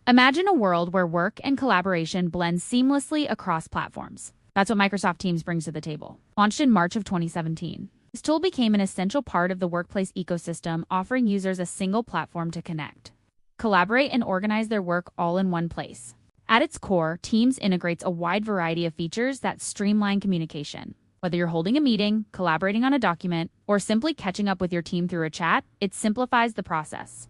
Imagine a world where work and collaboration blend seamlessly across platforms. That's what Microsoft Teams brings to the table. Launched in March of 2017, this tool became an essential part of the workplace ecosystem, offering users a single platform to connect, collaborate, and organize their work all in one place. At its core, Teams integrates a wide variety of features that streamline communication. Whether you're holding a meeting, collaborating on a document, or simply catching up with your team through a chat, it simplifies the process.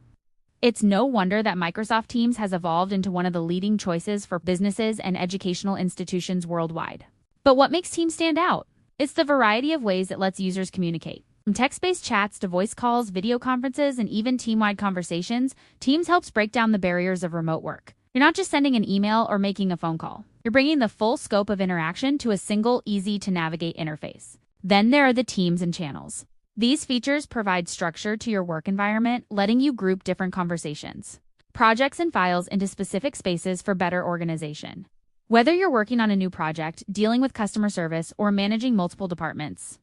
It's no wonder that Microsoft Teams has evolved into one of the leading choices for businesses and educational institutions worldwide. But what makes Teams stand out? It's the variety of ways it lets users communicate. From text-based chats to voice calls, video conferences, and even team-wide conversations, Teams helps break down the barriers of remote work. You're not just sending an email or making a phone call. You're bringing the full scope of interaction to a single, easy-to-navigate interface. Then there are the teams and channels. These features provide structure to your work environment, letting you group different conversations, projects, and files into specific spaces for better organization. Whether you're working on a new project, dealing with customer service, or managing multiple departments,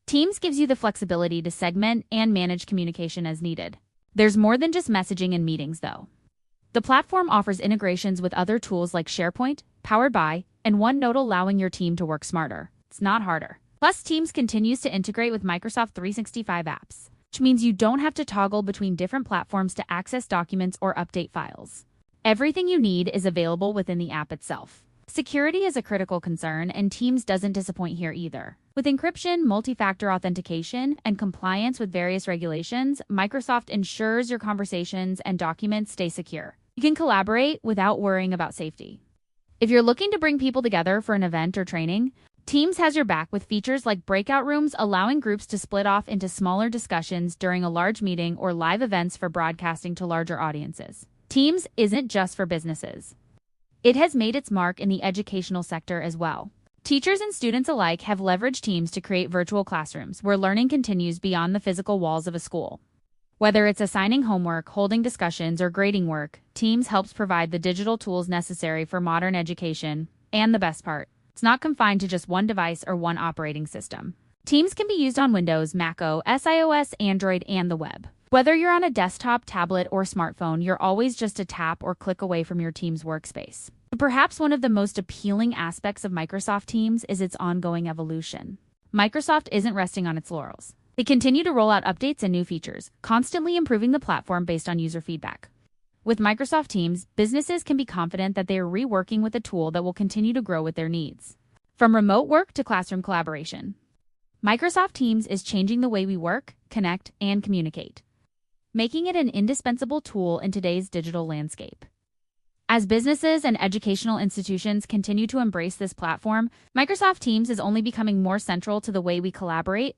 Teams gives you the flexibility to segment and manage communication as needed. There's more than just messaging and meetings, though. The platform offers integrations with other tools like SharePoint, Powered by, and OneNote, allowing your team to work smarter. It's not harder. Plus, Teams continues to integrate with Microsoft 365 apps, which means you don't have to toggle between different platforms to access documents or update files. Everything you need is available within the app itself. Security is a critical concern, and Teams doesn't disappoint here either. With encryption, multi-factor authentication, and compliance with various regulations, Microsoft ensures your conversations and documents stay secure. You can collaborate without worrying about safety. If you're looking to bring people together for an event or training, Teams has your back with features like breakout rooms, allowing groups to split off into smaller discussions during a large meeting, or live events for broadcasting to larger audiences. Teams isn't just for businesses. It has made its mark in the educational sector as well. Teachers and students alike have leveraged Teams to create virtual classrooms where learning continues beyond the physical walls of a school. Whether it's assigning homework, holding discussions, or grading work, Teams helps provide the digital tools necessary for modern education. And the best part, it's not confined to just one device or one operating system. Teams can be used on Windows, Mac OS, iOS, Android, and the web. Whether you're on a desktop, tablet, or smartphone, you're always just a tap or click away from your Teams workspace. But perhaps one of the most appealing aspects of Microsoft Teams is its ongoing evolution. Microsoft isn't resting on its laurels. They continue to roll out updates and new features, constantly improving the platform based on user feedback. With Microsoft Teams, businesses can be confident that they are reworking with a tool that will continue to grow with their needs. From remote work to classroom collaboration, Microsoft Teams is changing the way we work, connect, and communicate, making it an indispensable tool in today's digital landscape. As businesses and educational institutions continue to embrace this platform, Microsoft Teams is only becoming more central to the way we collaborate,